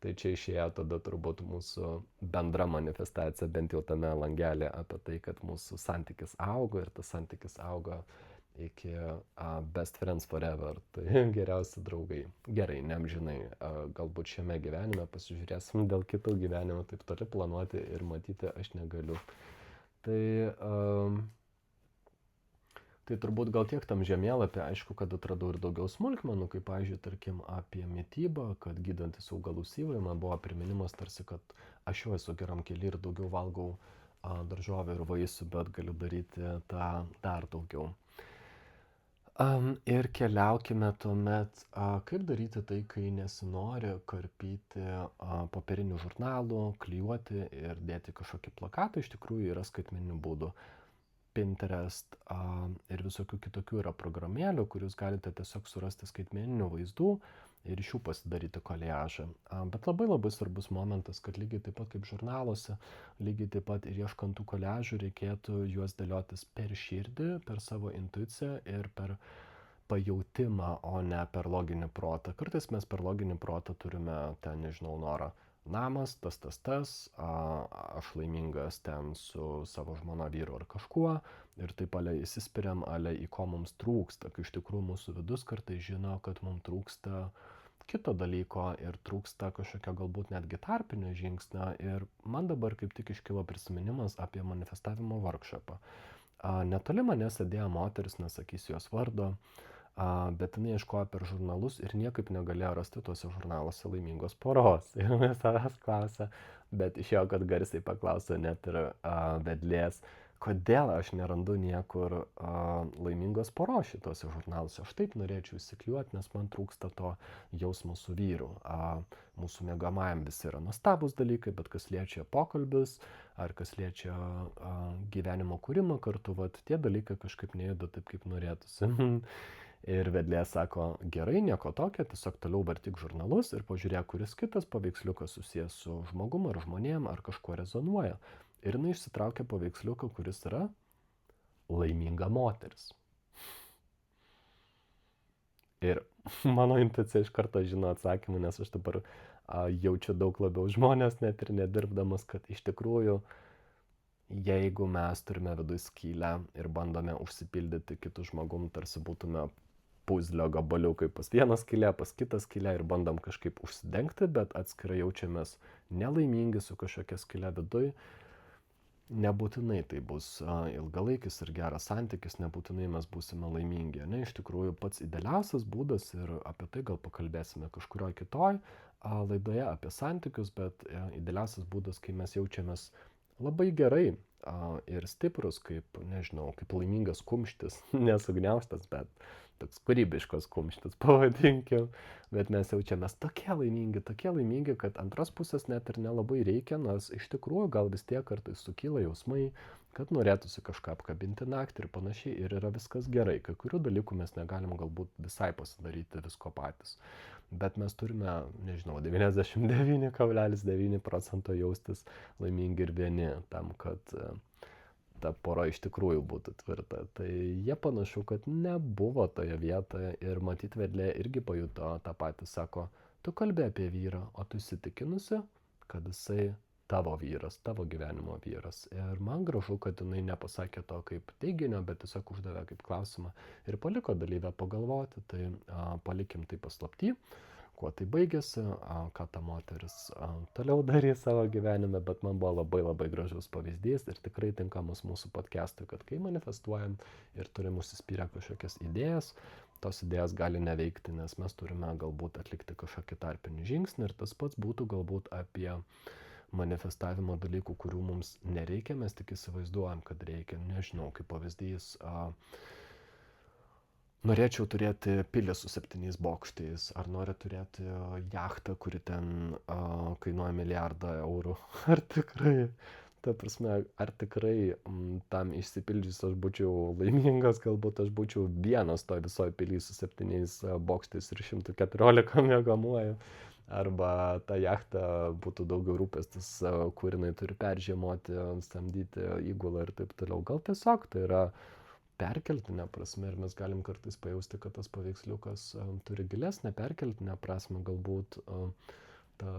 Tai čia išėjo tada turbūt mūsų bendra manifestacija, bent jau tame langelė apie tai, kad mūsų santykis augo ir tas santykis augo iki best friends forever, tai geriausi draugai. Gerai, neamžinai, galbūt šiame gyvenime pasižiūrėsim dėl kitų gyvenimų, taip toli planuoti ir matyti aš negaliu. Tai turbūt gal tiek tam žemėlapį, aišku, kad atradau ir daugiau smulkmenų, kaip, pavyzdžiui, tarkim, apie mitybą, kad gydantis augalų syvai, man buvo priminimas tarsi, kad aš jau esu geram kely ir daugiau valgau daržovę ir vaisių, bet galiu daryti tą dar daugiau. Ir keliaukime tuomet, kaip daryti tai, kai nesinori karpyti popierinių žurnalų, klijuoti ir dėti kažkokį plakatą, iš tikrųjų yra skaitmeninių būdų. Pinterest ir visokių kitokių yra programėlių, kur jūs galite tiesiog surasti skaitmeninių vaizdų ir iš jų pasidaryti koliažą. Bet labai labai svarbus momentas, kad lygiai taip pat kaip žurnaluose, lygiai taip pat ir ieškant tų koliažų reikėtų juos dėliotis per širdį, per savo intuiciją ir per pajautimą, o ne per loginį protą. Kartais mes per loginį protą turime ten, nežinau, norą namas, aš laimingas ten su savo žmona, vyru ar kažkuo, ir taip ale įsispiriam, ale į ko mums trūksta, kai iš tikrųjų mūsų vidus kartais žino, kad mums trūksta kito dalyko ir trūksta kažkokio galbūt netgi tarpinio žingsnio. Ir man dabar kaip tik iškilo prisiminimas apie manifestavimo workshopą. Netoli mane sėdėjo moteris, nesakysiu jos vardo, bet jinai ieškojo per žurnalus ir niekaip negalėjo rasti tuose žurnaluose laimingos poros. Ir mes savęs klausė, bet išėjo, kad garsiai paklausė net ir vedlės, kodėl aš nerandu niekur laimingos poros šituose žurnaluose. Aš taip norėčiau įsikliuoti, nes man trūksta to jausmo su vyru. Mūsų mėgamajam visi yra nuostabus dalykai, bet kas liečia pokalbius, ar kas liečia gyvenimo kūrimą kartu, vat, tie dalykai kažkaip nejuda taip, kaip norėtųsi. Ir vedlė sako, gerai, nieko tokio, tiesiog toliau vartyk žurnalus ir pažiūrėk, kuris kitas paveiksliukas susijęs su žmogum ar žmonėm ar kažkuo rezonuoja. Ir jinai išsitraukia paveiksliuką, kuris yra laiminga moteris. Ir mano intuicija iš karto žino atsakymą, nes aš dabar jaučiu daug labiau žmonės, net ir nedirbdamas, kad iš tikrųjų, jeigu mes turime viduje skylę ir bandome užsipildyti kitų žmogum, tarsi būtume puzlio gabaliukai, pas vieną skylę, pas kitą skylę ir bandom kažkaip užsidengti, bet atskirai jaučiamės nelaimingi su kažkokia skylė viduje. Nebūtinai tai bus ilgalaikis ir geras santykis, nebūtinai mes būsime laimingi. Ne, iš tikrųjų pats idealiausias būdas, ir apie tai gal pakalbėsime kažkurio kitoj laidoje apie santykius, bet idealiausias būdas, kai mes jaučiamės labai gerai ir stiprus, kaip, nežinau, kaip laimingas kumštis, nesugniaužtas, bet toks kūrybiškas kumštis, pavadinkim, bet mes jaučiamės tokie laimingi, kad antros pusės net ir nelabai reikia, nes iš tikrųjų gal vis tiek kartais sukyla jausmai, kad norėtųsi kažką apkabinti naktį ir panašiai, ir yra viskas gerai. Kai kurių dalykų mes negalim galbūt visai pasidaryti visko patys, bet mes turime, nežinau, 99,9% jaustis laimingi ir vieni tam, kad ta pora iš tikrųjų būtų tvirta. Tai jie panašu, kad nebuvo toje vietoje ir matyt vedlė irgi pajuto tą patį, sako, tu kalbė apie vyrą, o tu įsitikinusi, kad jisai tavo vyras, tavo gyvenimo vyras. Ir man gražu, kad jinai nepasakė to kaip teiginio, bet tiesiog uždavė kaip klausimą ir paliko dalyvę pagalvoti, tai palikim tai paslapty. Kuo tai baigėsi, ką ta moteris toliau darys savo gyvenime, bet man buvo labai gražus pavyzdys ir tikrai tinkamas mūsų podcast'ui, kad kai manifestuojam ir turim užsispyrę kažkokias idėjas, tos idėjas gali neveikti, nes mes turime galbūt atlikti kažkokį tarpinį žingsnį ir tas pats būtų galbūt apie manifestavimo dalykų, kurių mums nereikia, mes tik įsivaizduojam, kad reikia, nežinau, kaip pavyzdys, norėčiau turėti pilį su 7 bokštais, ar noriu turėti jachtą, kuri ten kainuoja milijardą eurų. Ar tikrai, ta prasme, ar tikrai tam išsipildžius aš būčiau laimingas, galbūt aš būčiau vienas toj visoje pily su 7 bokštais ir 114 miegamuoju. Arba ta jachta būtų daugiau rūpestis, kur jinai turi peržiemoti, samdyti įgulą ir taip toliau. Gal tiesiog tai yra perkeltinę prasme ir mes galim kartais pajausti, kad tas paveiksliukas turi gilesnę perkeltinę prasme, galbūt ta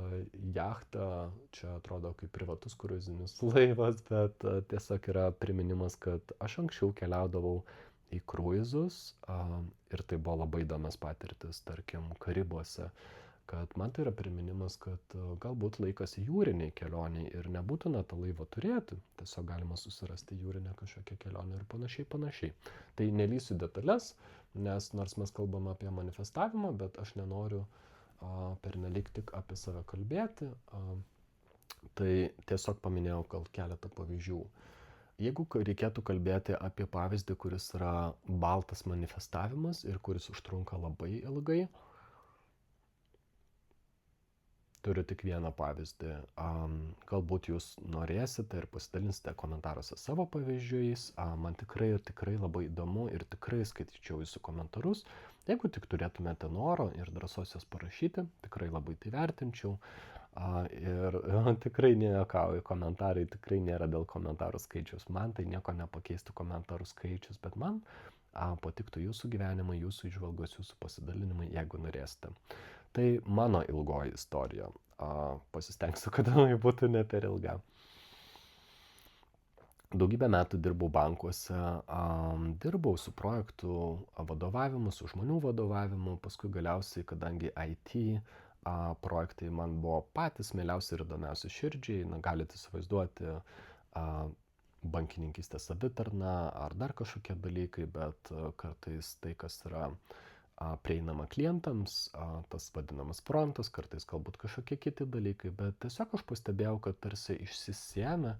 jachta čia atrodo kaip privatus kruizinis laivas, bet tiesiog yra priminimas, kad aš anksčiau keliaudavau į kruizus ir tai buvo labai įdomios patirtis, tarkim, Karibuose, kad man tai yra priminimas, kad galbūt laikas jūriniai kelioniai ir nebūtina tą laivą turėti, tiesiog galima susirasti jūrinę kažkokią kelionę ir panašiai. Tai nelysiu detalės, nes nors mes kalbame apie manifestavimą, bet aš nenoriu pernelyg tik apie save kalbėti, tai tiesiog paminėjau gal keletą pavyzdžių. Jeigu reikėtų kalbėti apie pavyzdį, kuris yra baltas manifestavimas ir kuris užtrunka labai ilgai, turiu tik vieną pavyzdį. Galbūt jūs norėsite ir pasidalinsite komentaruose savo pavyzdžiais. Man tikrai labai įdomu ir tikrai skaityčiau jūsų komentarus. Jeigu tik turėtumėte noro ir drąsos jas parašyti, tikrai labai tai vertinčiau. Ir tikrai nejuokauju, komentarai tikrai nėra dėl komentarų skaičius. Man tai nieko nepakeistų komentarų skaičius, bet man patiktų jūsų gyvenimai, jūsų įžvalgos, jūsų pasidalinimai, jeigu norėsite. Tai mano ilgoji istorija. pasistengsiu, kad jinai būtų ne per ilga. Daugybę metų dirbau bankuose, dirbau su projektų vadovavimu, su žmonių vadovavimu, paskui galiausiai, kadangi IT projektai man buvo patys mieliausi ir įdomiausi širdžiai, galite įsivaizduoti bankininkystės savitarną ar dar kažkokie dalykai, bet kartais tai, kas yra prieinama klientams, tas vadinamas frontas, kartais galbūt kažkokie kiti dalykai, bet tiesiog aš pastebėjau, kad tarsi išsisėmė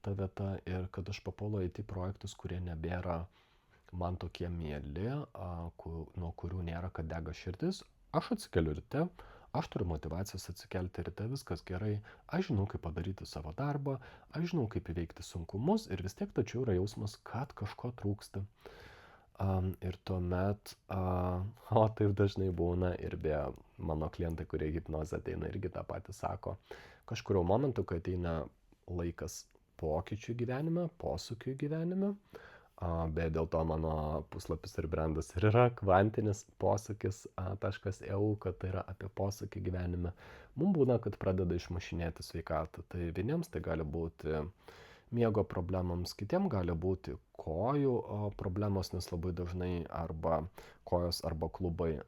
ta vieta ir kad aš papuolu į IT projektus, kurie nebėra man tokie mieli, nuo kurių nėra, kad dega širdis. Aš atsikeliu ryte, aš turiu motyvacijos atsikelti ryte, viskas gerai, aš žinau, kaip padaryti savo darbą, aš žinau, kaip įveikti sunkumus ir vis tiek tačiau yra jausmas, kad kažko trūksta. Ir tuomet, o taip dažnai būna ir be mano klientai, kurie hipnozę ateina, irgi tą patį sako, kažkurio momentu, kai ateina laikas pokyčių gyvenime, posūkių gyvenime, bet dėl to mano puslapis ir brandas ir yra kvantinis posūkis.eu, kad tai yra apie posūkį gyvenime. Mums būna, kad pradeda išmušinėti sveikatą, tai vieniems tai gali būti miego problemams, kitiem gali būti kojų problemos, nes labai dažnai arba kojos arba klubai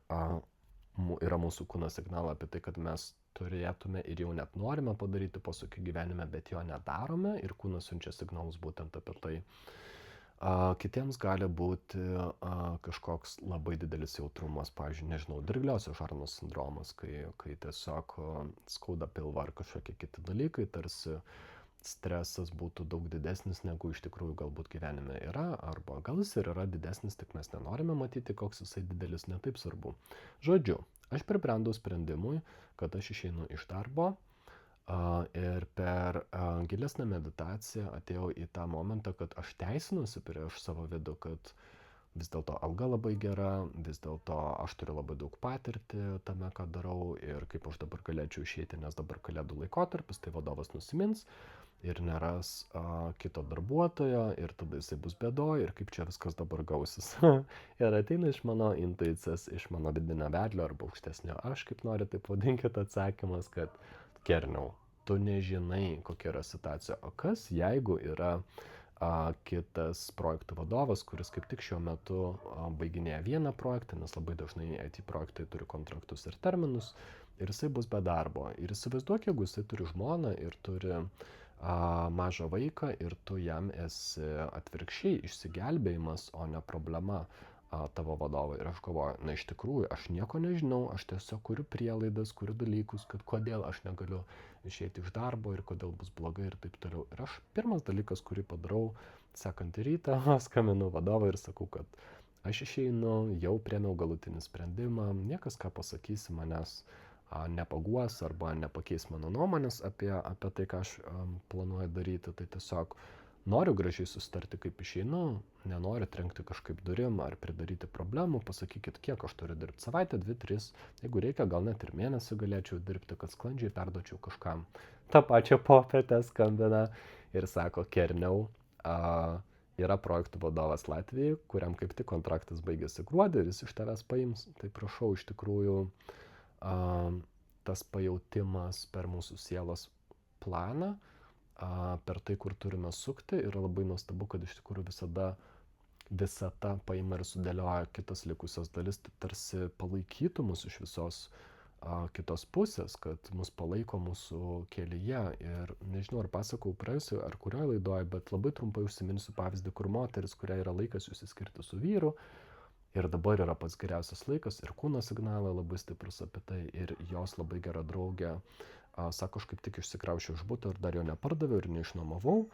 yra mūsų kūno signalai apie tai, kad mes turėtume ir jau net norime padaryti posūkį gyvenime, bet jo nedarome ir kūnas siunčia signalus būtent apie tai. Kitiems gali būti kažkoks labai didelis jautrumas, pavyzdžiui, nežinau, dirgliosios žarnos sindromas, kai tiesiog skauda pilvą ar kažkokie kiti dalykai, tarsi stresas būtų daug didesnis, negu iš tikrųjų galbūt gyvenime yra, arba gal jis ir yra didesnis, tik mes nenorime matyti, koks jisai didelis, netaip svarbu. Žodžiu, aš pribrendau sprendimui, kad aš išeinu iš darbo ir per gilesnę meditaciją atėjau į tą momentą, kad aš teisinuosi prieš savo vidų, kad vis dėlto alga labai gera, vis dėlto aš turiu labai daug patirtį tame, ką darau ir kaip aš dabar galėčiau išeiti, nes dabar kalėdų laikotarpis, tai vadovas nusimins ir neras kito darbuotojo ir tada jisai bus bėdoj ir kaip čia viskas dabar gausis. Ir ateina iš mano intuicijos, iš mano vidinio vedlio arba aukštesnio aš, kaip nori taip vadinkit, atsakymas, kad Kerniau, tu nežinai, kokia yra situacija, o kas jeigu yra kitas projektų vadovas, kuris kaip tik šiuo metu baiginėja vieną projektą, nes labai dažnai IT projektai turi kontraktus ir terminus, ir jisai bus be darbo. Ir įsivaizduok, jeigu jisai turi žmoną ir turi mažą vaiką ir tu jam esi atvirkščiai išsigelbėjimas, o ne problema tavo vadovai. Ir aš galvoju, na iš tikrųjų, aš nieko nežinau, aš tiesiog kuriu prielaidas, kuriu dalykus, kad kodėl aš negaliu išeiti iš darbo ir kodėl bus blogai ir taip toliau. Ir aš pirmas dalykas, kurį padarau, sekantį rytą, skambinu vadovą ir sakau, kad aš išeinu, jau priėmiau galutinį sprendimą, niekas ką pasakysi manęs nepaguos arba nepakeis mano nuomonės apie tai, ką aš planuoju daryti. Tai tiesiog noriu gražiai susitarti, kaip išeinu, nenoriu trenkti kažkaip durim ar pridaryti problemų, pasakykit, kiek aš turiu dirbti, savaitę, 2-3, jeigu reikia, gal net ir mėnesį galėčiau dirbti, kad sklandžiai perduočiau kažkam. Ta pačia popietę skambina ir sako, Kerniau, yra projektų vadovas Latvijai, kuriam kaip tik kontraktas baigėsi gruodį ir jis iš tavęs paims, tai prašau, iš tikrųjų tas pajautimas per mūsų sielos planą, per tai, kur turime sukti, yra labai nuostabu, kad iš tikrųjų visata paima ir sudėlioja kitas likusias dalis, tai tarsi palaikytų mus iš visos kitos pusės, kad mus palaiko mūsų kelyje. Ir nežinau, ar pasakau praėjusiu, ar kurioje laidoje, bet labai trumpai užsiminsiu pavyzdį, kur moteris, kuria yra laikas išsiskirti su vyru, ir dabar yra pats geriausias laikas ir kūno signalai labai stiprus apie tai ir jos labai gera draugė sako, aš kaip tik išsikraušiu iš buto ir dar jo nepardaviau ir neišnuomavau,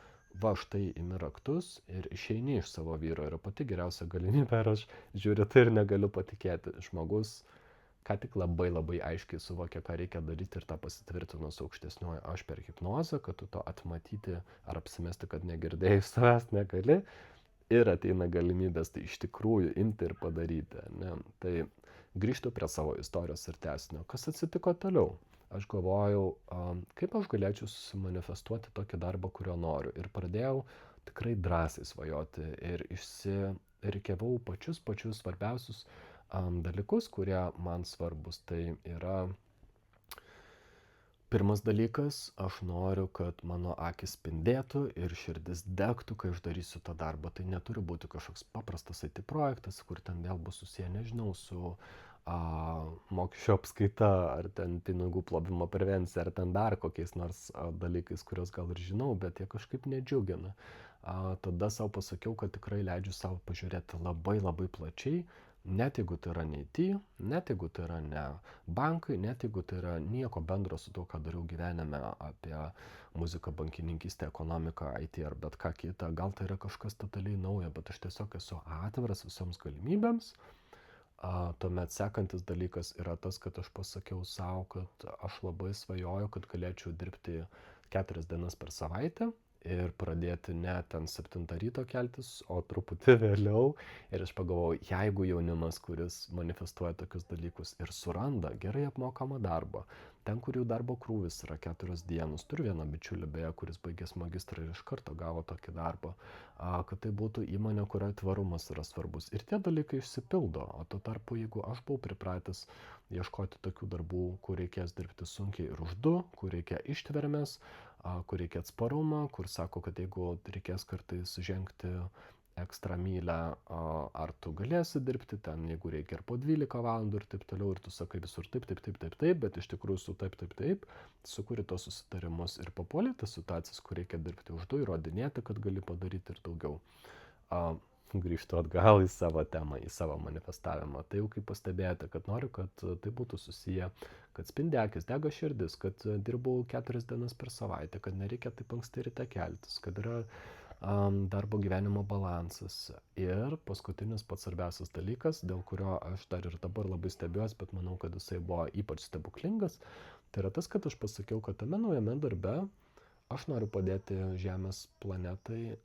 va štai imi raktus ir išeini iš savo vyro, yra pati geriausia galimybė ir aš žiūriu tai ir negaliu patikėti. Žmogus ką tik labai aiškiai suvokė, ką reikia daryti ir tą pasitvirtino su aukštesniuoju aš per hipnozę, kad tu to atmatyti ar apsimesti, kad negirdėjai savęs negali. Ir ateina galimybės tai iš tikrųjų imti ir padaryti. Ne? Tai grįžtu prie savo istorijos ir tęsinio. Kas atsitiko toliau? Aš galvojau, kaip aš galėčiau susimanifestuoti tokį darbą, kurio noriu. Ir pradėjau tikrai drąsiai svajoti ir išsirikiavau pačius svarbiausius dalykus, kurie man svarbus. Tai yra Pirmas dalykas, aš noriu, kad mano akys spindėtų ir širdis degtų, kai aš darysiu tą darbą. Tai neturi būti kažkoks paprastas IT projektas, kur ten vėl bus susiję, nežinau, su mokesčio apskaita, ar ten pinigų plovimo prevencija, ar ten dar kokiais nors dalykais, kuriuos gal ir žinau, bet jie kažkaip nedžiugina. Tada savo pasakiau, kad tikrai leidžiu savo pažiūrėti labai labai plačiai, net jeigu tai yra ne IT, net jeigu tai yra ne bankai, net jeigu tai yra nieko bendro su to, ką dariau gyvenime apie muziką, bankininkystę, ekonomiką, IT ar bet ką kitą, gal tai yra kažkas totaliai nauja, bet aš tiesiog esu atviras visoms galimybėms. Tuomet sekantis dalykas yra tas, kad aš pasakiau savo, kad aš labai svajoju, kad galėčiau dirbti 4 dienas per savaitę ir pradėti ne ten 7 ryto keltis, o truputį vėliau. Ir aš pagalvojau, jeigu jaunimas, kuris manifestuoja tokius dalykus ir suranda gerai apmokamą darbą, ten, kur jų darbo krūvis yra 4 dienos, turiu vieną bičiulį beje, kuris baigęs magistrą ir iš karto gavo tokį darbą, kad tai būtų įmonė, kurioje tvarumas yra svarbus. Ir tie dalykai išsipildo, o tuo tarpu, jeigu aš buvau pripratęs ieškoti tokių darbų, kur reikės dirbti sunkiai ir už 2, kur reikia ištvermės, kur reikia atsparumą, kur sako, kad jeigu reikės kartais žengti ekstra mylę, ar tu galėsi dirbti ten, jeigu reikia ir po 12 valandų ir taip toliau, ir tu sakai visur taip, bet iš tikrųjų su taip, sukuri tos susitarimus ir papuoli tas situacijas, kur reikia dirbti už 2, įrodinėti, kad gali padaryti ir daugiau. Grįžtu atgal į savo temą, į savo manifestavimą. Tai jau kaip pastebėjote, kad noriu, kad tai būtų susiję, kad spindi akis, dega širdis, kad dirbau 4 dienas per savaitę, kad nereikia taip anksti ryte keltis, kad yra darbo gyvenimo balansas. Ir paskutinis pats svarbiausias dalykas, dėl kurio aš dar ir dabar labai stebiuosi, bet manau, kad jisai buvo ypač stebuklingas, tai yra tas, kad aš pasakiau, kad tame naujame darbe aš noriu padėti Žemės planetai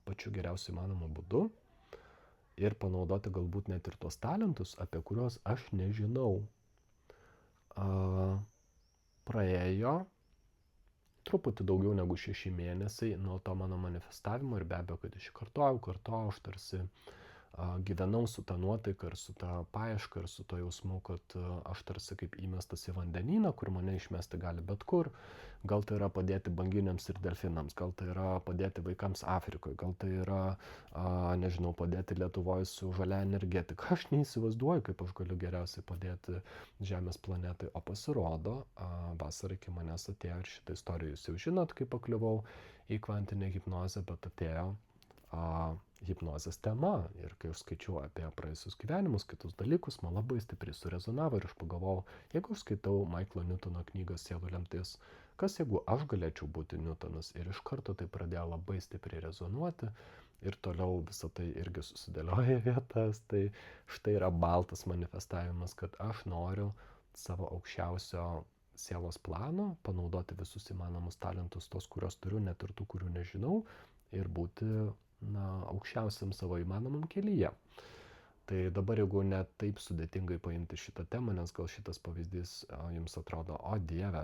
pačiu geriausiu įmanomu būdu ir panaudoti galbūt net ir tuos talentus, apie kuriuos aš nežinau. Praėjo truputį daugiau negu 6 mėnesiai nuo to mano manifestavimo ir be abejo, kad aš kartojau, aš tarsi gyvenau su ta nuotaika ir su ta paieška ir su to jausmu, kad aš tarsi kaip įmestas į vandenyną, kur mane išmesti gali bet kur. Gal tai yra padėti banginiams ir delfinams, gal tai yra padėti vaikams Afrikoje, gal tai yra, nežinau, padėti Lietuvoje su žalia energetika. Aš neįsivaizduoju, kaip aš galiu geriausiai padėti Žemės planetai, o pasirodo, vasarą iki manęs atėjo ir šitą istoriją jūs jau žinot, kaip pakliuvau į kvantinę hipnozę, bet atėjo hipnozės tema ir kai aš skaičiau apie praėjusius gyvenimus, kitus dalykus, man labai stipriai surezonavo ir aš pagalvojau, jeigu aš skaitau Michaelo Newtono knygą Sielų lemtis, kas jeigu aš galėčiau būti Newtonas, ir iš karto tai pradėjo labai stipriai rezonuoti ir toliau visą tai irgi susidėlioja vietas, tai štai yra baltas manifestavimas, kad aš noriu savo aukščiausio sielos plano, panaudoti visus įmanomus talentus, tos, kurios turiu, net ir tų, kurių nežinau, ir būti aukščiausiam savo įmanomam kelyje. Tai dabar jeigu net taip sudėtingai paimti šitą temą, nes gal šitas pavyzdys jums atrodo, o dieve,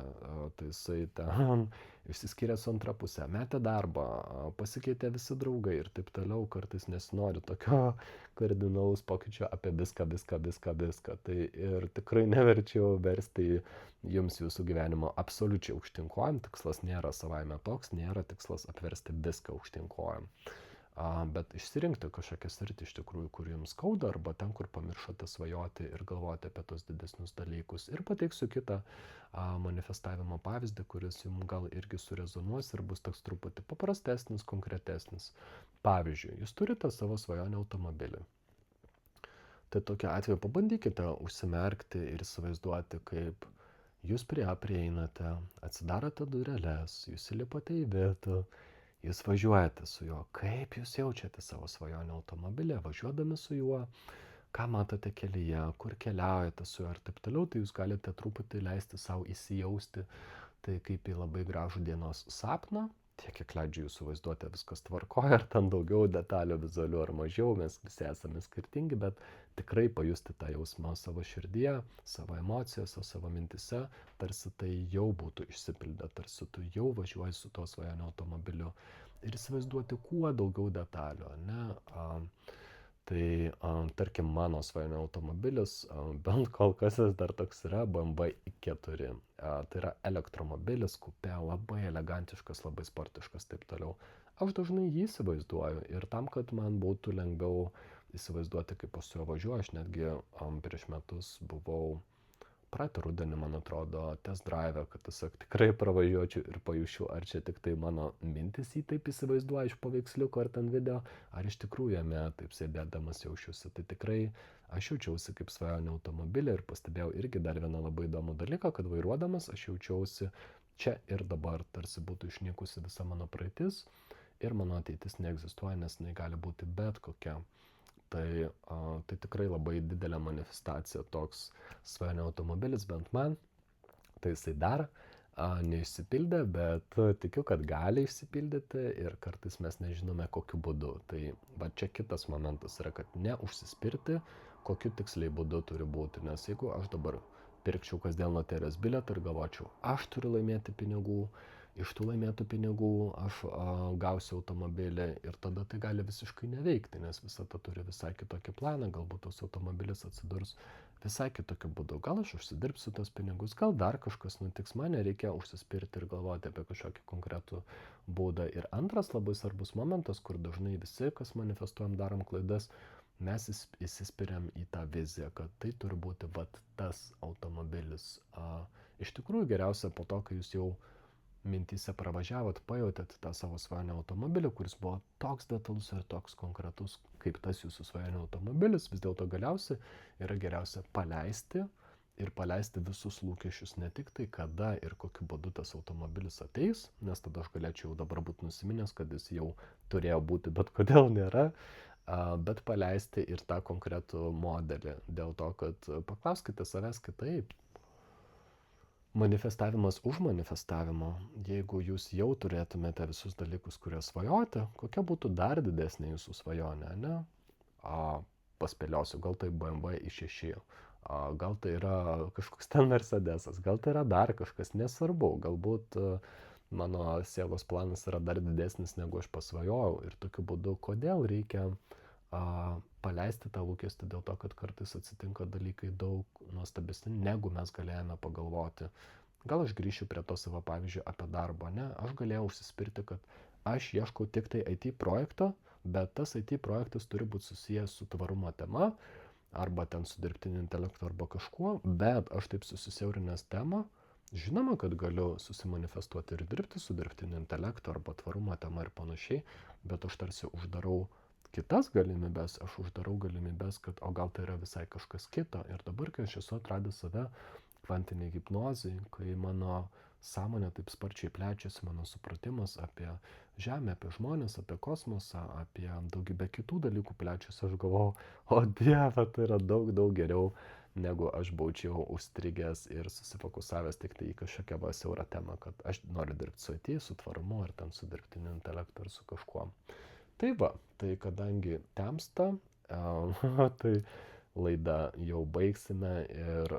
tai jisai ten išsiskyrė su antra pusė, metė darbą, pasikeitė visi draugai ir taip toliau, kartais nesinori tokio kardinalaus pokyčio apie viską. Tai ir tikrai neverčiau versti jums jūsų gyvenimo absoliučiai aukštyn kojom, tikslas nėra savaime toks, nėra tikslas apversti viską aukštyn kojom. Bet išsirinkti kažkokią sritį iš tikrųjų, kur jums skauda, arba ten, kur pamiršote svajoti ir galvoti apie tos didesnius dalykus. Ir pateiksiu kitą manifestavimo pavyzdį, kuris jums gal irgi surezonuos ir bus toks truputį paprastesnis, konkretesnis. Pavyzdžiui, jūs turite savo svajonę automobilį. Tai tokiu atveju pabandykite užsimerkti ir įsivaizduoti, kaip jūs prie prieinate, atsidarote dureles, jūs įlipate į vidų, jūs važiuojate su juo, kaip jūs jaučiate savo svajonę automobilį, važiuodami su juo, ką matote kelyje, kur keliaujate su juo ir taip toliau, tai jūs galite truputį leisti savo įsijausti, tai kaip į labai gražų dienos sapną, tiek kiek leidžia jūsų vaizduotė, viskas tvarkoja, ar ten daugiau detalių vizualių ar mažiau, mes visi esame skirtingi, bet tikrai pajusti tą jausmą savo širdyje, savo emocijose, savo mintise, tarsi tai jau būtų išsipildę, tarsi tu jau važiuoji su tuo svajonių automobiliu ir įsivaizduoti kuo daugiau detalių, ne? Tai tarkim mano svajonių automobilis, bent kol kas jis dar toks yra BMW i4. Tai yra elektromobilis, kupė, labai elegantiškas, labai sportiškas, taip toliau. Aš dažnai jį įsivaizduoju ir tam, kad man būtų lengviau įsivaizduoti, kaip aš su juo važiuoju, aš netgi prieš metus buvau praeitą rudenį, man atrodo, test drive, kad tiesiog tikrai pravažiuočiau ir pajūšiu, ar čia tik tai mano mintis jį taip įsivaizduoja iš paveiksliuko ar ten video, ar iš tikrųjų jame taip sėdėdamas jaučiuosi. Tai tikrai aš jaučiausi kaip svajonė automobilį ir pastebėjau irgi dar vieną labai įdomų dalyką, kad vairuodamas aš jaučiausi čia ir dabar, tarsi būtų išnykusi visa mano praeitis ir mano ateitis neegzistuoja, nes jinai gali būti bet kokia. Tai tikrai labai didelė manifestacija toks svajonių automobilis, bent man. Tai jisai dar neišsipildė, bet tikiu, kad gali išsipildyti ir kartais mes nežinome kokiu būdu. Tai va čia kitas momentas yra, kad neužsispirti, kokiu tiksliai būdu turi būti. Nes jeigu aš dabar pirkčiau kasdien loterijos bilietą ir galvočiau, aš turiu laimėti pinigų, iš tų laimėtų pinigų aš gausiu automobilį ir tada tai gali visiškai neveikti, nes visata turi visai kitokį planą, galbūt tas automobilis atsidurs visai kitokiu būdu. Gal aš užsidirbsiu tos pinigus, gal dar kažkas nutiks, man nereikia užsispirti ir galvoti apie kažkokį konkretų būdą. Ir antras labai svarbus momentas, kur dažnai visi, kas manifestuojam, darom klaidas, mes įsispiriam į tą viziją, kad tai turi būti vat tas automobilis. Iš tikrųjų geriausia po to, kai jūs jau mintyse pravažiavot, pajautėt tą savo svajonių automobilį, kuris buvo toks detalus ir toks konkretus, kaip tas jūsų svajonių automobilis, vis dėlto galiausiai yra geriausia paleisti ir paleisti visus lūkesčius, ne tik tai kada ir kokiu būdu tas automobilis ateis, nes tada aš galėčiau dabar būti nusiminęs, kad jis jau turėjo būti, bet kodėl nėra, bet paleisti ir tą konkretų modelį, dėl to, kad paklauskite savęs kitaip. Manifestavimas už manifestavimo, jeigu jūs jau turėtumėte visus dalykus, kuriuos svajojate, kokia būtų dar didesnė jūsų svajonė, ne? Paspėliosiu, gal tai BMW i6, gal tai yra kažkoks ten Mercedesas, gal tai yra dar kažkas, nesvarbu, galbūt mano sielos planas yra dar didesnis, negu aš pasvajojau ir tokiu būdu, kodėl reikia paleisti tą lūkestį dėl to, kad kartais atsitinka dalykai daug nuostabesni, negu mes galėjome pagalvoti. Gal aš grįšiu prie to savo pavyzdžio apie darbą, ne? Aš galėjau užsispirti, kad aš ieškau tik tai IT projekto, bet tas IT projektas turi būti susijęs su tvarumo tema, arba ten su dirbtiniu intelektu, arba kažkuo, bet aš taip susisiaurinęs temą, žinoma, kad galiu susimanifestuoti ir dirbti su dirbtiniu intelektu, arba tvarumo tema ir panašiai, bet aš tarsi uždarau kitas galimybės, aš uždarau galimybės, kad o gal tai yra visai kažkas kito. Ir dabar, kai aš esu atradęs save kvantiniai hipnozai, kai mano sąmonė taip sparčiai plečiasi, mano supratimas apie Žemę, apie žmonės, apie kosmosą, apie daugybę kitų dalykų plečiasi, aš galvoju, o Dieve, tai yra daug, daug geriau, negu aš būčiau užstrigęs ir susifokusavęs tik tai į kažkokią siaurą temą, kad aš noriu dirbti su IT, su tvarumu, ar ten su dirbtiniu intelektu, ar su kažkuo. Tai va, tai kadangi temsta, tai laidą jau baigsime ir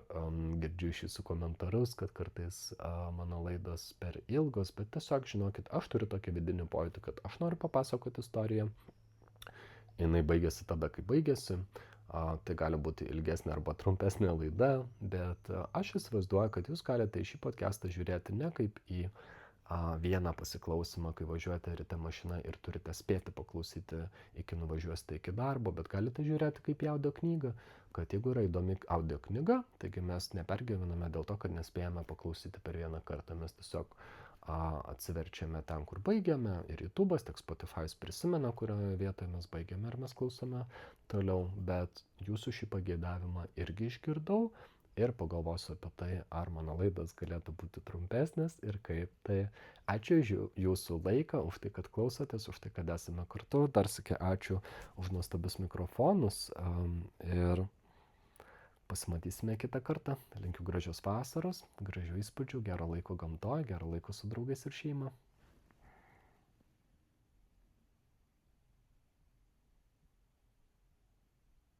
girdžiu iš jūsų komentarus, kad kartais mano laidos per ilgos, bet tiesiog žinokit, aš turiu tokį vidinį pojūtį, kad aš noriu papasakoti istoriją. Jinai baigėsi tada, kai baigėsi. Tai gali būti ilgesnė arba trumpesnė laida, bet aš įsivaizduoju, kad jūs galite į šį podcastą žiūrėti ne kaip į vieną pasiklausimą, kai važiuojate ryte mašina ir turite spėti paklausyti iki nuvažiuosite iki darbo, bet galite žiūrėti kaip į audio knygą, kad jeigu yra įdomi audio knyga, taigi mes nepergyvename dėl to, kad nespėjame paklausyti per vieną kartą, mes tiesiog atsiverčiame ten, kur baigiame, ir YouTube'as, tiek Spotify'as prisimena, kurioje vietoje mes baigiame ir mes klausome toliau, bet jūsų šį pageidavimą irgi išgirdau, ir pagalvosiu apie tai, ar mano laidas galėtų būti trumpesnės ir kaip. Tai ačiū už jūsų laiką, už tai, kad klausotės, už tai, kad esame kartu. Dar sykį ačiū už nuostabius mikrofonus ir pasimatysime kitą kartą. Linkiu gražios vasaros, gražių įspūdžių, gero laiko gamtoje, gero laiko su draugais ir šeima.